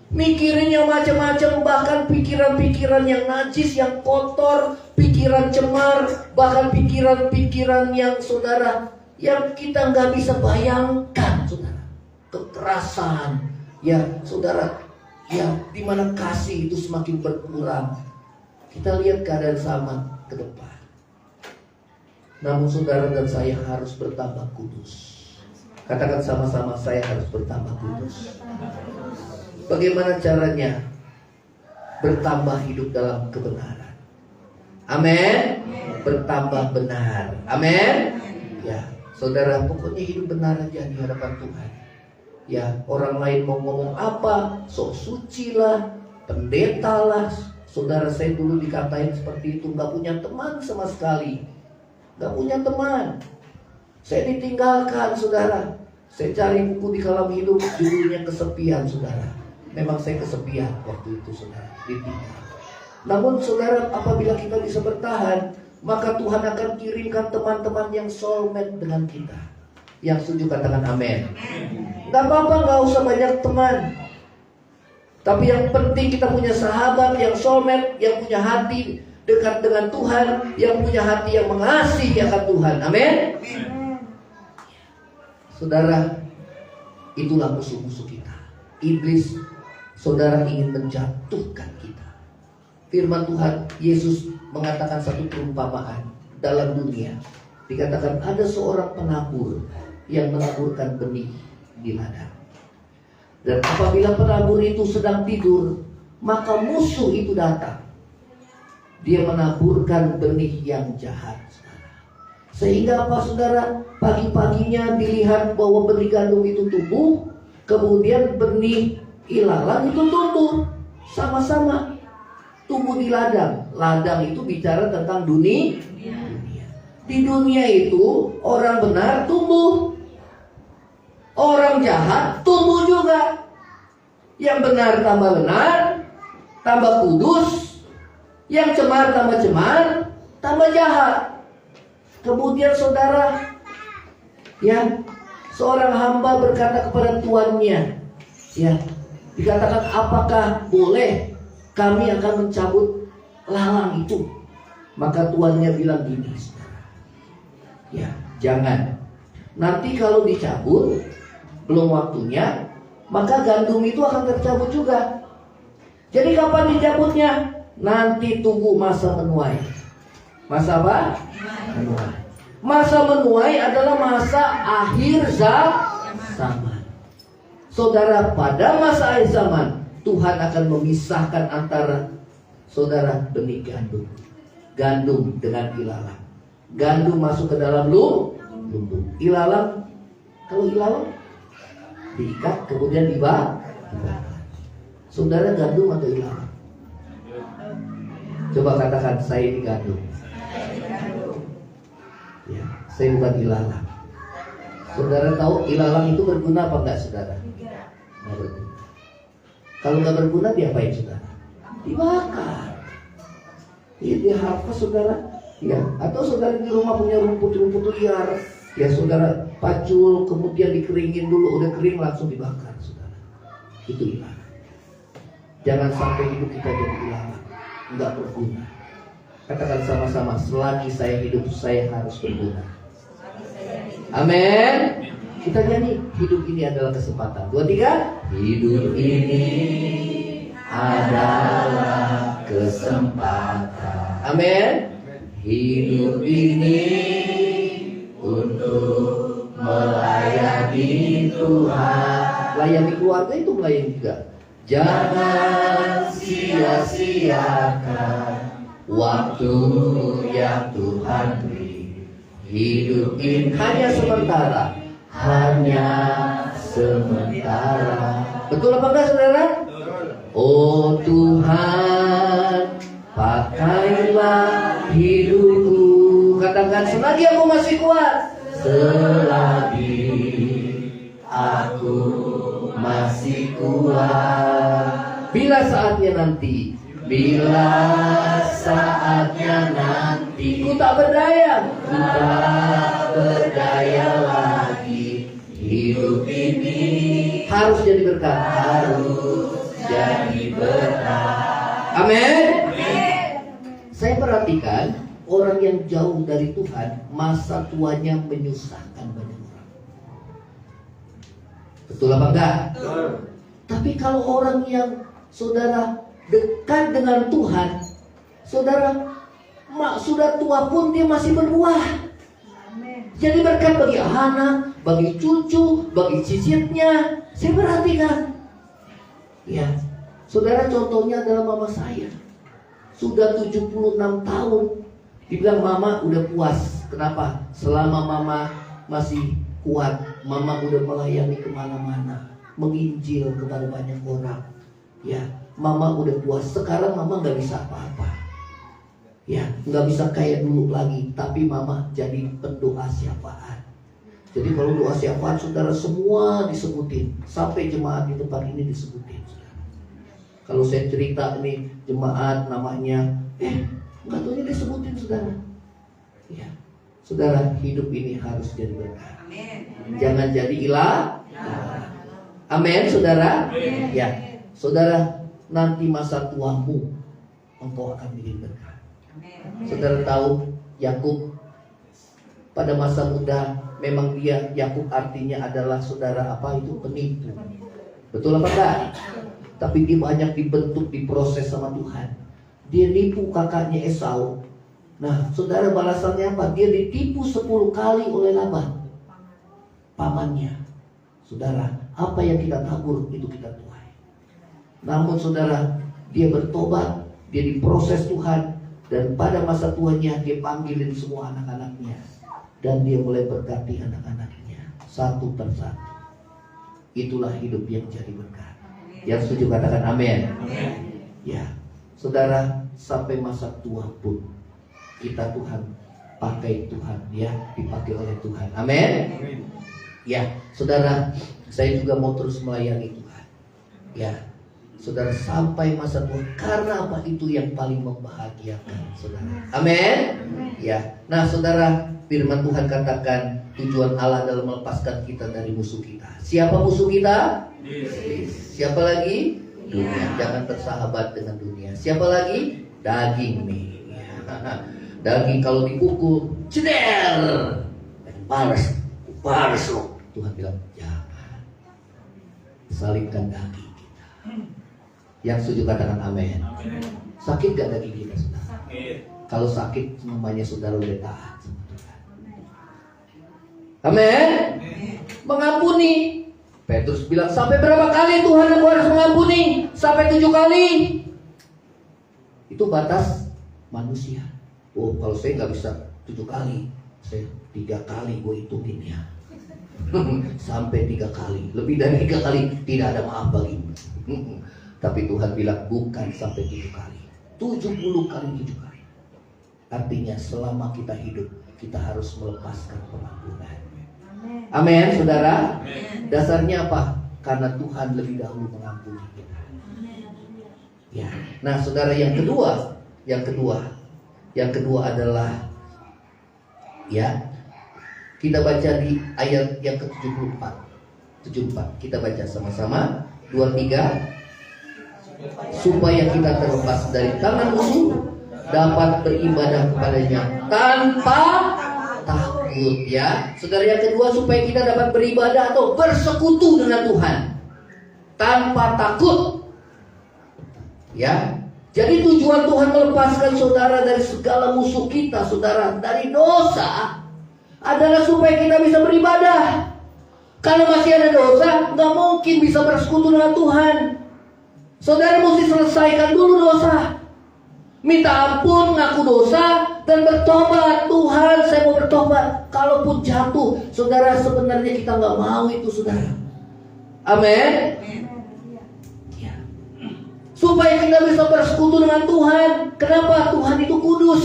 Mikirinnya macam-macam, bahkan pikiran-pikiran yang najis, yang kotor, pikiran cemar, bahkan pikiran-pikiran yang, saudara, yang kita nggak bisa bayangkan, saudara. Kekerasan, ya, saudara. Ya, di mana kasih itu semakin berkurang. Kita lihat keadaan sama ke depan. Namun saudara dan saya harus bertambah kudus. Katakan sama-sama, saya harus bertambah kudus. Bagaimana caranya? Bertambah hidup dalam kebenaran. Amin. Bertambah benar. Amin. Ya, saudara, pokoknya hidup benar aja di hadapan Tuhan. Ya, orang lain mau ngomong apa, sok suci lah, pendeta lah. Saudara, saya dulu dikatain seperti itu, gak punya teman sama sekali. Gak punya teman. Saya ditinggalkan, saudara. Saya cari buku di Kalam Hidup, judulnya Kesepian, saudara. Memang saya kesepian waktu itu, saudara, ditinggal. Namun saudara, apabila kita bisa bertahan, maka Tuhan akan kirimkan teman-teman yang soulmate dengan kita. Yang setuju katakan amin. Gak apa-apa, gak usah banyak teman. Tapi yang penting kita punya sahabat yang soulmate, yang punya hati dekat dengan Tuhan, yang punya hati yang mengasihi akan Tuhan. Amin. Saudara, itulah musuh-musuh kita. Iblis, saudara, ingin menjatuhkan kita. Firman Tuhan, Yesus mengatakan satu perumpamaan dalam dunia. Dikatakan ada seorang penabur yang menaburkan benih di ladang. Dan apabila penabur itu sedang tidur, maka musuh itu datang. Dia menaburkan benih yang jahat. Sehingga apa, saudara? Pagi-paginya dilihat bahwa benih gandum itu tumbuh, kemudian benih ilalang itu tumbuh. Sama-sama tumbuh di ladang. Ladang itu bicara tentang dunia. Di dunia itu orang benar tumbuh, orang jahat tumbuh juga. Yang benar tambah kudus, Yang cemar, tambah jahat. Kemudian saudara, ya, seorang hamba berkata kepada tuannya, ya, dikatakan, apakah boleh kami akan mencabut lalang itu? Maka tuannya bilang gini, saudara, ya, jangan. Nanti kalau dicabut belum waktunya, maka gandum itu akan tercabut juga. Jadi kapan dicabutnya? Nanti tunggu masa menuai. Masa apa? Menuai. Masa menuai adalah masa akhir zaman. Saudara, pada masa akhir zaman Tuhan akan memisahkan antara saudara benih gandum dengan ilalang. Gandum masuk ke dalam lumbung. Ilalang, kalau ilalang diikat kemudian dibakar. Saudara, gandum atau ilalang? Coba katakan, saya ini gandum. Ya, saya bukan ilalang. Saudara tahu ilalang itu berguna apa enggak, saudara? Nggak berguna. Kalau nggak berguna diapain, saudara? Dibakar. Ya, diharvest, saudara. Ya, atau saudara di rumah punya rumput liar, ya saudara pacul, kemudian dikeringin dulu, udah kering langsung dibakar, saudara. Itu ilalang. Jangan sampai hidup kita jadi ilalang, nggak berguna. Katakan sama-sama, selagi saya hidup saya harus berguna. Amin. Kita nyanyi, hidup ini adalah kesempatan. 2, 3. Hidup ini adalah kesempatan. Amin. Hidup ini untuk melayani Tuhan. Layani keluarga itu melayani juga. Jangan sia-siakan waktu yang Tuhan beri. Hidup ini hanya sementara. Betul apa enggak, saudara? Oh Tuhan, pakailah hidupku. Katakan, selagi aku masih kuat. Selagi aku masih kuat. Bila saatnya nanti ku tak berdaya lagi. Hidup ini harus jadi berkat. Amin. Saya perhatikan orang yang jauh dari Tuhan, masa tuanya menyusahkan banyak orang. Betul apa enggak? Tapi kalau orang yang saudara dekat dengan Tuhan, saudara sudah tua pun dia masih berbuah. Jadi berkat bagi anak, bagi cucu, bagi cicitnya. Saya perhatikan. Ya, saudara, contohnya adalah mama saya. Sudah 76 tahun. Dibilang mama udah puas. Kenapa? Selama mama masih kuat, mama udah melayani kemana-mana, menginjil kepada banyak orang. Ya, mama udah puas. Sekarang mama gak bisa apa-apa. Ya, nggak bisa kayak dulu lagi. Tapi mama jadi pendoa syafaat. Jadi kalau doa syafaat, saudara, semua disebutin. Sampai jemaat di tempat ini disebutin, saudara. Kalau saya cerita ini jemaat namanya, nggak tahunya disebutin, saudara. Ya, saudara, hidup ini harus jadi berkat. Jangan jadi ilah. Amin, saudara. Ya, saudara, nanti masa tuamu engkau akan menjadi berkat. Saudara tahu Yakub pada masa muda, memang dia, Yakub artinya adalah saudara apa itu, penipu. Betul apa enggak? Tapi dia banyak dibentuk, diproses sama Tuhan. Dia nipu kakaknya Esau. Nah, saudara, balasannya apa? Dia ditipu 10 kali oleh Laban, pamannya. Saudara, apa yang kita tabur itu kita tuai. Namun saudara, dia bertobat, dia diproses Tuhan. Dan pada masa tuanya dia panggilin semua anak-anaknya. Dan dia mulai berkati anak-anaknya satu persatu. Itulah hidup yang jadi berkat. Yang setuju katakan amin. Ya, saudara, sampai masa tua pun kita Tuhan pakai Tuhan, ya, dipakai oleh Tuhan. Amin. Ya, saudara, saya juga mau terus melayani Tuhan. Ya, Saudara, sampai masa tua. Karena apa? Itu yang paling membahagiakan, saudara. Amin. Ya. Nah, saudara, firman Tuhan katakan tujuan Allah dalam melepaskan kita dari musuh kita. Siapa musuh kita? Siapa lagi? Dunia. Jangan bersahabat dengan dunia. Siapa lagi? Daging nih. Daging kalau dipukul, ceder, panas loh. Tuhan bilang jangan. Salibkan daging kita. Yang setuju katakan amin. Sakit gak daging kita, saudara? Sakit. Kalau sakit, namanya saudara udah taat sama Tuhan. Amin. Mengampuni. Petrus bilang, sampai berapa kali Tuhan aku harus mengampuni? Sampai 7 kali. Itu batas manusia. Oh, kalau saya nggak bisa 7 kali, saya 3 kali gue hitungin ya. Sampai 3 kali. Lebih dari 3 kali tidak ada maaf bagimu. Tapi Tuhan bilang bukan sampai 7 kali, 70 kali 7 kali. Artinya selama kita hidup, kita harus melepaskan pengampunan. Amin, saudara. Dasarnya apa? Karena Tuhan lebih dahulu mengampuni kita. Ya. Nah, saudara, yang kedua adalah, ya, kita baca di ayat yang ke-74. 74. Kita baca sama-sama. 2, 3. Supaya kita terlepas dari tangan musuh, dapat beribadah kepadanya tanpa takut. Ya, saudara, yang kedua, supaya kita dapat beribadah atau bersekutu dengan Tuhan tanpa takut. Ya, jadi tujuan Tuhan melepaskan saudara dari segala musuh kita, saudara, dari dosa, adalah supaya kita bisa beribadah. Kalau masih ada dosa, nggak mungkin bisa bersekutu dengan Tuhan. Saudara mesti selesaikan dulu dosa. Minta ampun, ngaku dosa, dan bertobat. Tuhan, saya mau bertobat. Kalaupun jatuh, saudara, sebenarnya kita nggak mau itu, saudara. Amin. Ya. Supaya kita bisa bersekutu dengan Tuhan. Kenapa? Tuhan itu kudus.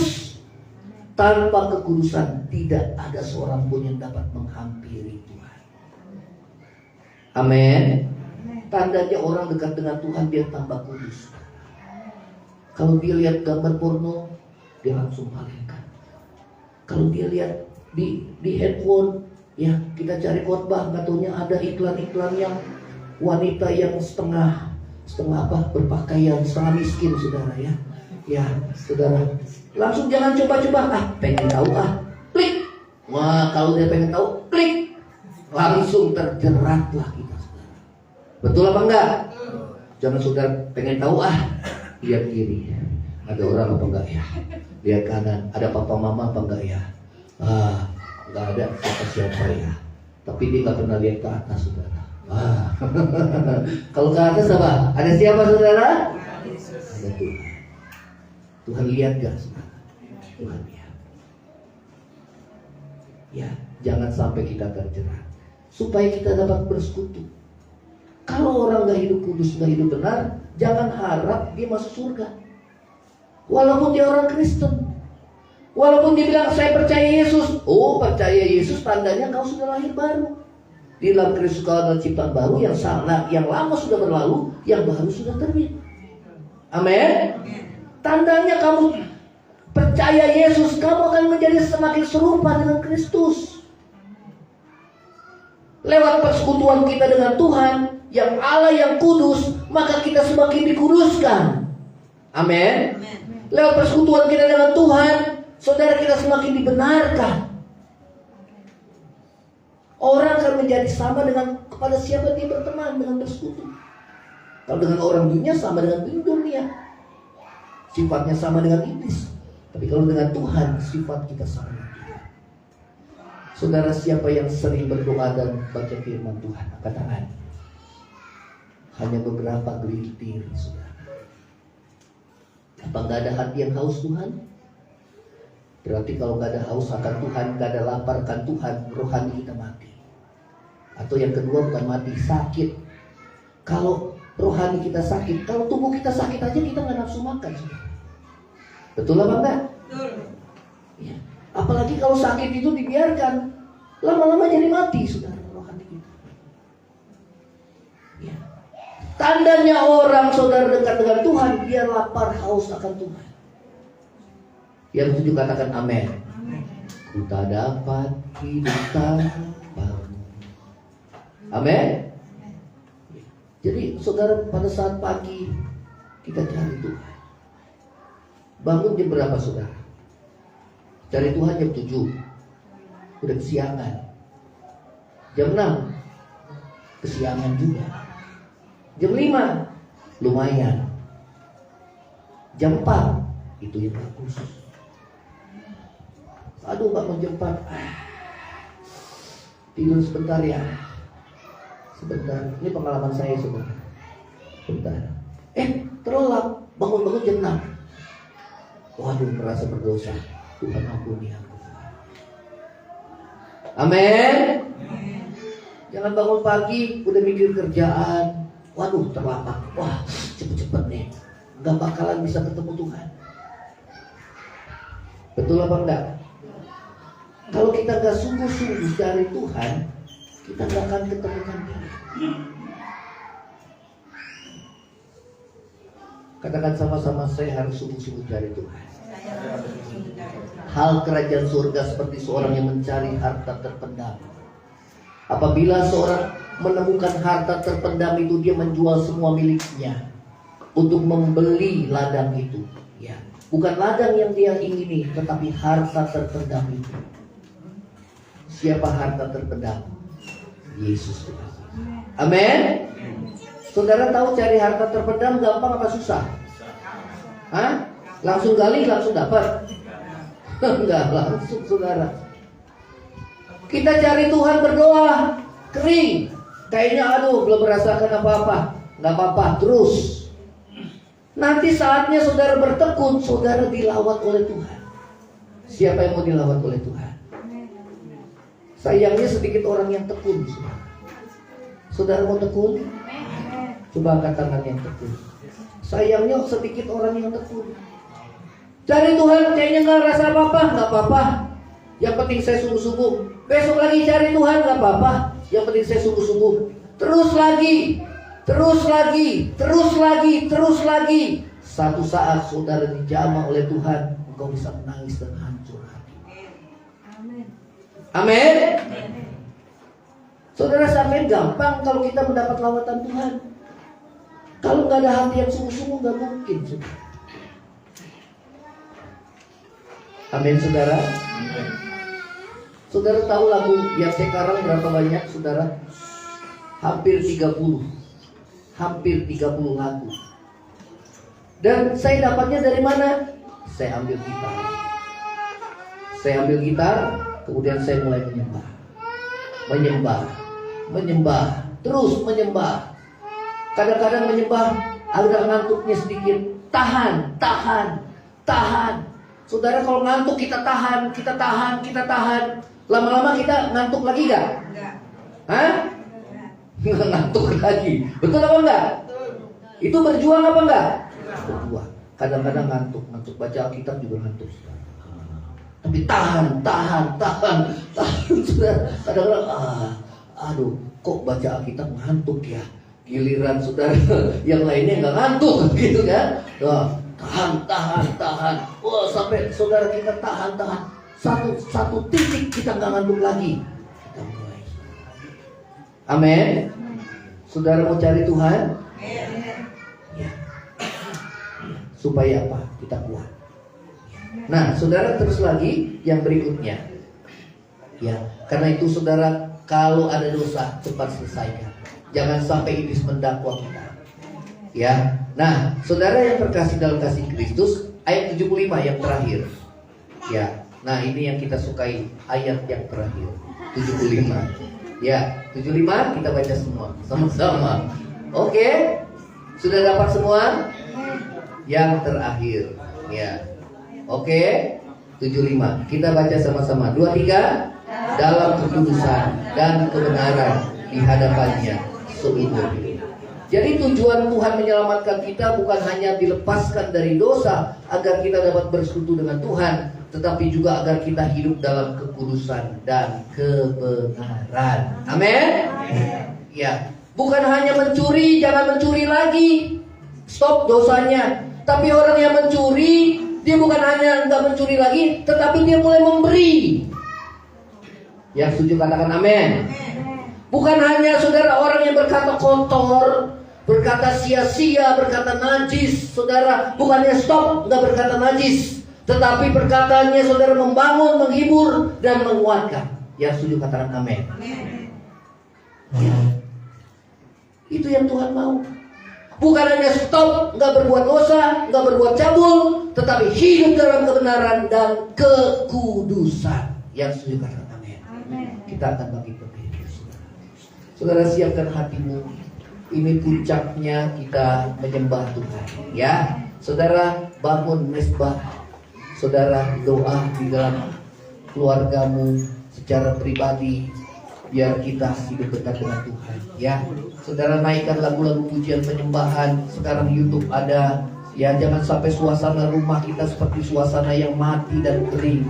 Tanpa kekudusan tidak ada seorang pun yang dapat menghampiri Tuhan. Amin. Tandanya orang dekat dengan Tuhan dia tambah kudus. Kalau dia lihat gambar porno, dia langsung palingkan. Kalau dia lihat di handphone, ya, kita cari khotbah, nggak taunya ada iklan-iklan yang wanita yang setengah apa, berpakaian, setengah miskin, saudara, ya. Ya, saudara, langsung jangan coba-coba, pengen tahu, klik. Wah, kalau dia pengen tahu, klik. Langsung terjeratlah kita, saudara. Betul apa enggak? Jangan saudara pengen tahu, lihat kiri, ada orang apa enggak ya? Lihat kanan, ada papa mama apa enggak ya? Enggak ada siapa ya. Tapi dia nggak pernah lihat ke atas, saudara. Kalau ke atas apa? Ada siapa, saudara? Ada Tuhan. Tuhan lihat gak, saudara? Tuhan lihat. Ya, jangan sampai kita terjerat. Supaya kita dapat bersekutu. Kalau orang gak hidup kudus, gak hidup benar, jangan harap dia masuk surga. Walaupun dia orang Kristen, walaupun dia bilang saya percaya Yesus. Oh, percaya Yesus tandanya kau sudah lahir baru. Di dalam Kristus kau adalah ciptaan baru, yang lama sudah berlalu, yang baru sudah terbit. Amin. Tandanya kamu percaya Yesus, kamu akan menjadi semakin serupa dengan Kristus. Lewat persekutuan kita dengan Tuhan, yang Allah yang kudus, maka kita semakin dikuduskan. Amin. Lewat persekutuan kita dengan Tuhan, saudara, kita semakin dibenarkan. Orang akan menjadi sama dengan kepada siapa dia berteman, dengan bersekutu. Kalau dengan orang dunia sama dengan dunia, sifatnya sama dengan iblis. Tapi kalau dengan Tuhan, sifat kita sama dengan Tuhan. Saudara, siapa yang sering berdoa dan baca firman Tuhan, angkat tangan. Hanya beberapa gelintir, saudara. Apa gak ada hati yang haus Tuhan? Berarti kalau gak ada haus akan Tuhan, gak ada lapar akan Tuhan, rohani kita mati. Atau yang kedua, bukan mati, sakit. Kalau rohani kita sakit, kalau tubuh kita sakit aja kita gak nafsu makan, saudara. Betul apa enggak? Betul. Ya. Apalagi kalau sakit itu dibiarkan, lama-lama jadi mati, saudara, rohani kita. Ya. Tandanya orang saudara dekat dengan Tuhan, dia lapar haus akan Tuhan. Yang setuju katakan amin. Ku tak dapat hidup tanpamu. Amin. Jadi saudara, pada saat pagi kita cari Tuhan. Bangun jam berapa saudara? Cari Tuhan jam 7. Udah kesiangan. Jam 6 kesiangan juga. Jam 5 lumayan. Jam 4 itu yang bagus. Aduh bangun jam 4, tidur sebentar ya. Sebentar. Ini pengalaman saya sebentar. Sebentar. Terlelap. Bangun-bangun jam 6. Waduh, merasa berdosa. Tuhan ampuni aku. Amin. Jangan bangun pagi udah mikir kerjaan. Waduh, terlambat. Wah, cepet-cepet nih. Gak bakalan bisa ketemu Tuhan. Betul apa enggak? Kalau kita gak sungguh-sungguh cari Tuhan, kita gak akan ketemukan Dia. Katakan sama-sama, saya harus sungguh-sungguh cari Tuhan. Hal kerajaan surga seperti seorang yang mencari harta terpendam. Apabila seorang menemukan harta terpendam itu, dia menjual semua miliknya untuk membeli ladang itu. Ya, bukan ladang yang dia ingini, tetapi harta terpendam itu. Siapa harta terpendam? Yesus. Amin. Saudara tahu cari harta terpendam gampang apa susah? Hah? Langsung gali, langsung dapat? Enggak langsung saudara. Kita cari Tuhan berdoa, kering. Kayaknya aduh belum merasakan apa-apa. Enggak apa-apa, terus. Nanti saatnya saudara bertekun, saudara dilawat oleh Tuhan. Siapa yang mau dilawat oleh Tuhan? Sayangnya sedikit orang yang tekun. Saudara mau tekun? Coba angkat tangan yang tekun. Sayangnya sedikit orang yang tekun. Cari Tuhan, kayaknya gak rasa apa-apa. Gak apa-apa. Yang penting saya sungguh-sungguh. Besok lagi cari Tuhan, gak apa-apa. Yang penting saya sungguh-sungguh. Terus lagi. Terus lagi. Terus lagi. Terus lagi. Satu saat saudara dijamah oleh Tuhan, engkau bisa menangis dan hancur hati. Amin. Saudara, sampai gampang kalau kita mendapat lawatan Tuhan. Kalau nggak ada hati yang sungguh-sungguh, nggak mungkin. Amin, saudara. Saudara tahu lagu yang sekarang berapa banyak, saudara? Hampir 30. Hampir 30 lagu. Dan saya dapatnya dari mana? Saya ambil gitar. Saya ambil gitar, kemudian saya mulai menyembah. Menyembah, terus menyembah. Kadang-kadang menyembah agak ngantuknya sedikit. Tahan. Saudara, kalau ngantuk kita tahan. Lama-lama kita ngantuk lagi gak? Enggak. Hah? Enggak ngantuk lagi. Betul apa enggak? Itu berjuang apa enggak? Berjuang. Kadang-kadang ngantuk baca Alkitab juga ngantuk. Tapi tahan. Saudara, kadang-kadang aduh, kok baca Alkitab ngantuk ya? Giliran saudara yang lainnya nggak ngantuk gitu kan? Tahan. Wah, sampai saudara kita tahan. Satu titik kita nggak ngantuk lagi. Kita mulai. Amin. Saudara mau cari Tuhan? Ya. Supaya apa? Kita kuat. Nah, saudara terus lagi yang berikutnya. Ya, karena itu saudara, kalau ada dosa cepat selesaikan. Jangan sampai iblis mendakwa kita. Ya. Nah, saudara yang terkasih dalam kasih Kristus, ayat 75 yang terakhir. Ya. Nah, ini yang kita sukai, ayat yang terakhir. 75. Ya, 75 kita baca semua sama-sama. Oke? Sudah dapat semua? Yang terakhir. Ya. Oke? 75. Kita baca sama-sama. 2, 3. Dalam kekudusan dan kebenaran di hadapannya seumur hidup. Jadi tujuan Tuhan menyelamatkan kita bukan hanya dilepaskan dari dosa agar kita dapat bersekutu dengan Tuhan, tetapi juga agar kita hidup dalam kekudusan dan kebenaran. Amin. Ya, Bukan hanya mencuri, jangan mencuri lagi. Stop dosanya. Tapi orang yang mencuri, dia bukan hanya nggak mencuri lagi, tetapi dia mulai memberi. Yang setuju katakan amin. Bukan hanya saudara orang yang berkata kotor, berkata sia-sia, berkata najis. Saudara, bukannya stop, nggak berkata najis, tetapi perkataannya saudara membangun, menghibur, dan menguatkan. Yang setuju katakan amin. Ya. Itu yang Tuhan mau. Bukan hanya stop, nggak berbuat dosa, nggak berbuat cabul, tetapi hidup dalam kebenaran dan kekudusan. Yang setuju katakan amin. Kita akan bagi pemimpin. Saudara, siapkan hatimu. Ini puncaknya kita menyembah Tuhan. Ya, saudara, bangun mesbah. Saudara, doa di dalam keluargamu secara pribadi, biar kita hidup dekat dengan Tuhan. Ya, saudara, naikkan lagu-lagu pujian penyembahan. Sekarang YouTube ada. Ya, jangan sampai suasana rumah kita seperti suasana yang mati dan kering.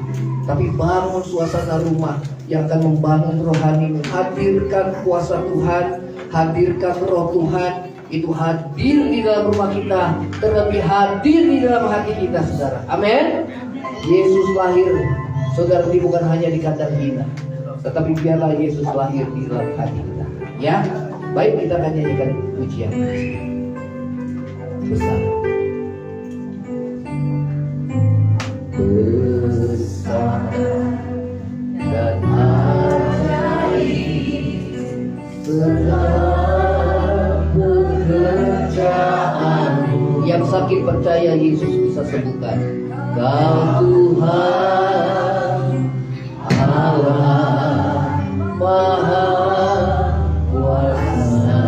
Tapi bangun suasana rumah yang akan membangun rohani. Hadirkan kuasa Tuhan, hadirkan roh Tuhan. Itu hadir di dalam rumah kita, terlebih hadir di dalam hati kita, saudara. Amin. Yesus lahir, saudara, ini bukan hanya di kandang kita, tetapi biarlah Yesus lahir di dalam hati kita. Ya, baik, kita akan nyanyikan pujian bersama. Besar dan ajaib segala pekerjaanmu. Yang sakit percaya Yesus bisa sembuhkan. Kau Tuhan Allah Maha Kuasa.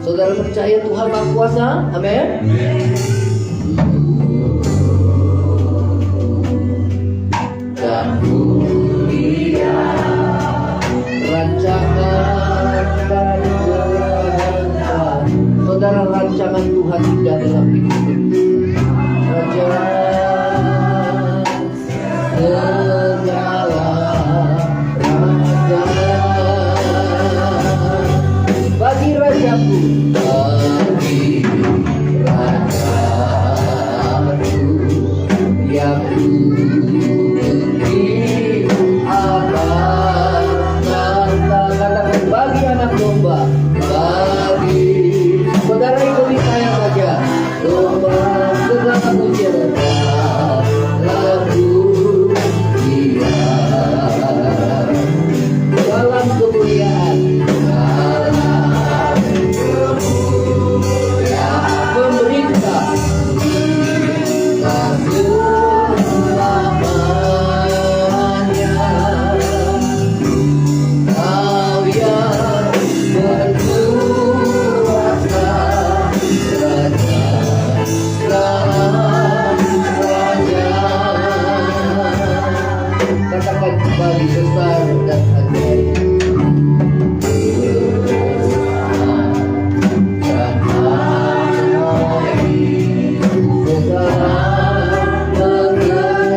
Saudara percaya Tuhan Maha Kuasa? Amin. Dan mulia rancangan dan kehendak. Saudara, rancangan Tuhan tidak dalam hidup kita. Rancangan segala rancangan bagi rajaku, bagi rajaku yang bagi anak domba, bagi saudara ikuti saya saja. Domba segala pujian lagu dia dalam kemuliaan, pemerintah katakan kembali besar dan ajaib. Dan ajaib segala pekerjaanmu.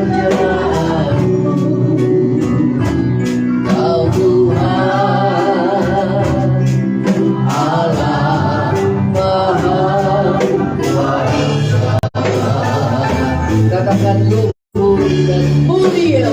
Kau Tuhan Allah Maha Kuasa. Katakan luhur dan mulia.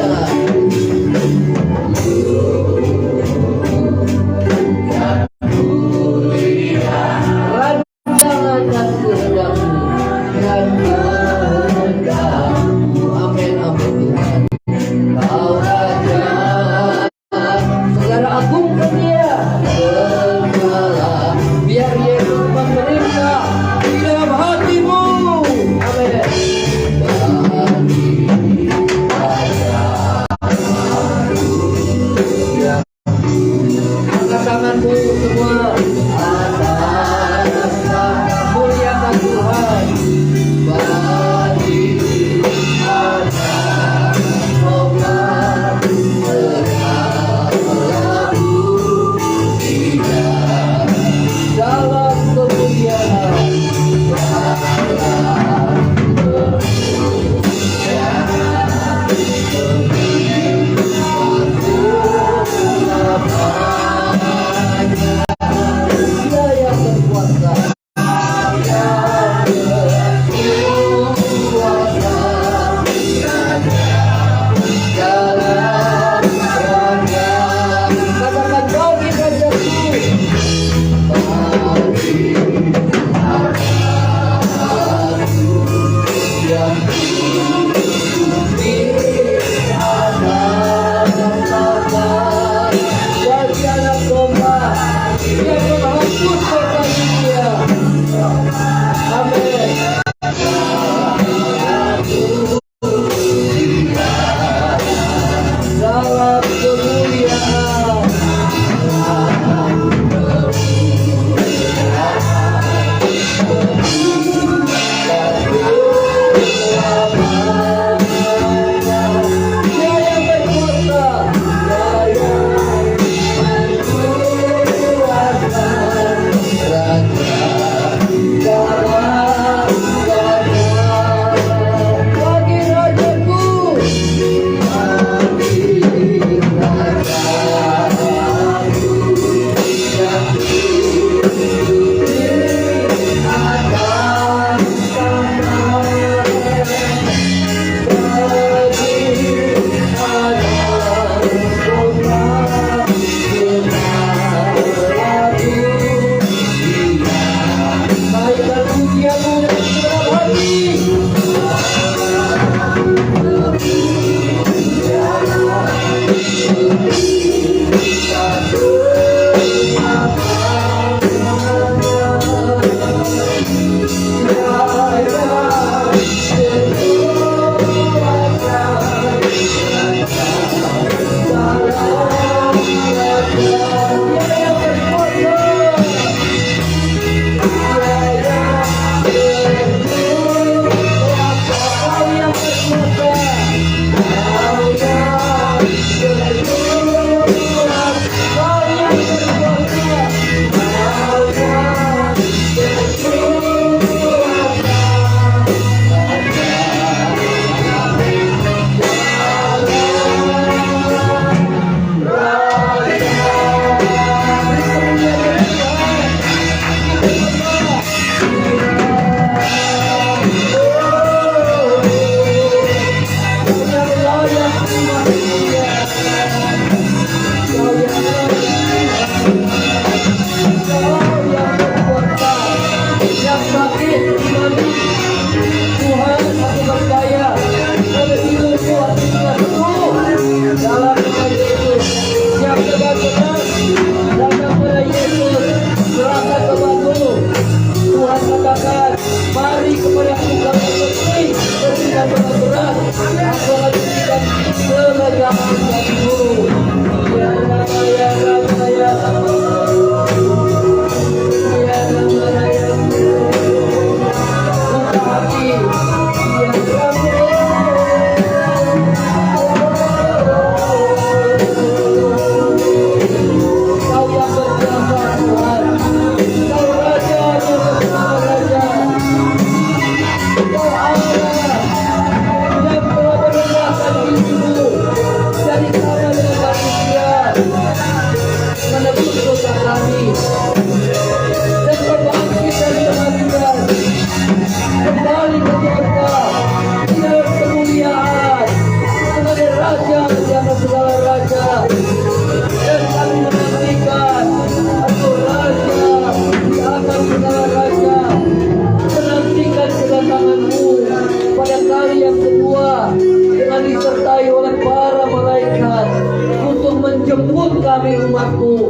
Kami umatmu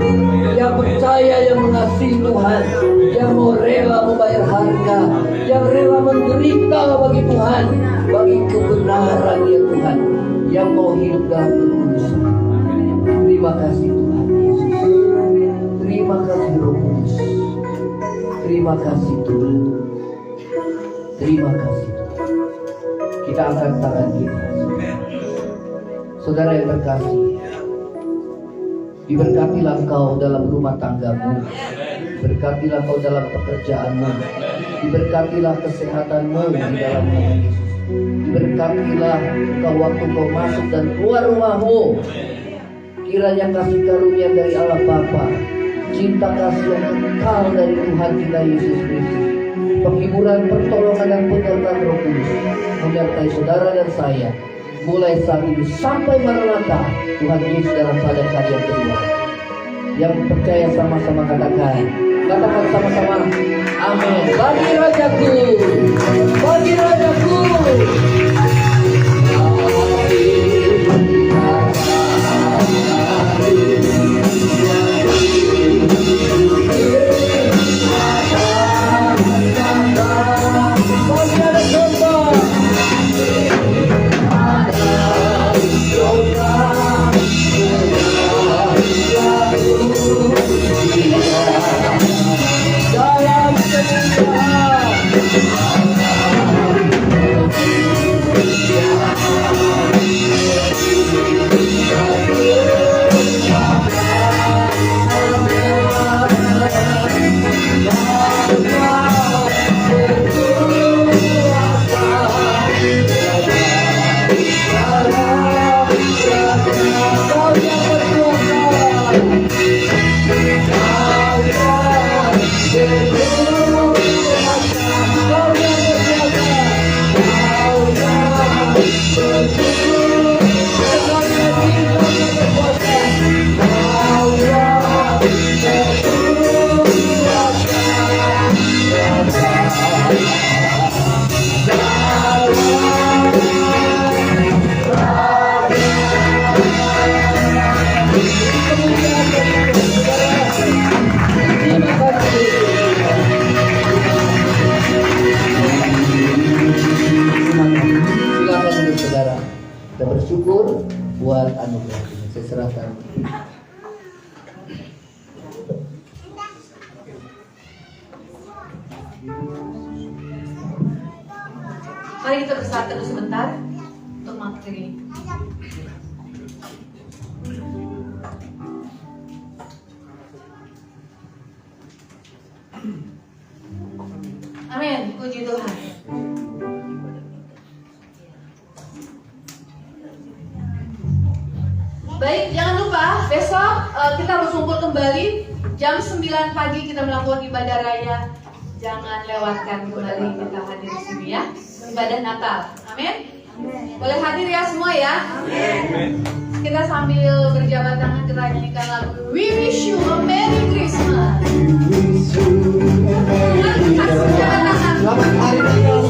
yang percaya, yang mengasihi Tuhan, yang mau rela membayar harga, yang rela menderita bagi Tuhan, bagi kebenaran ya Tuhan, yang mau hidup dalam kekudusan. Terima kasih Tuhan Yesus. Terima kasih Roh Kudus. Terima kasih Tuhan. Terima kasih Tuhan. Kita angkat tangan kita. Saudara yang terkasih, diberkatilah engkau dalam rumah tanggamu, berkatilah engkau dalam pekerjaanmu, diberkatilah kesehatanmu di dalam nama Yesus, diberkatilah engkau waktu engkau masuk dan keluar rumahmu. Kiranya kasih karunia dari Allah Bapa, cinta kasih yang kekal dari Tuhan kita Yesus Kristus, penghiburan, pertolongan dan penyertaan Roh Kudus menyertai saudara dan saya mulai saat ini sampai Maranatha Tuhan Yesus dalam pada karya kedua. Yang percaya sama-sama katakan sama-sama amin. Bagi Rajaku, bagi Rajaku. Kita bersyukur buat anugerah ini. Saya serahkan. Mari kita bersatu dulu sebentar untuk mengakhiri. Amin. Puji Tuhan. Baik, jangan lupa besok kita harus kumpul kembali jam 9 pagi kita melakukan ibadah raya. Jangan lewatkan kembali kita hadir di sini ya. Ibadah Natal. Amin. Boleh hadir ya semua ya. Amin. Kita sambil berjabat tangan kita nyanyikan lagu We Wish You a Merry Christmas. Mari kita berjabat tangan. Selamat hari raya.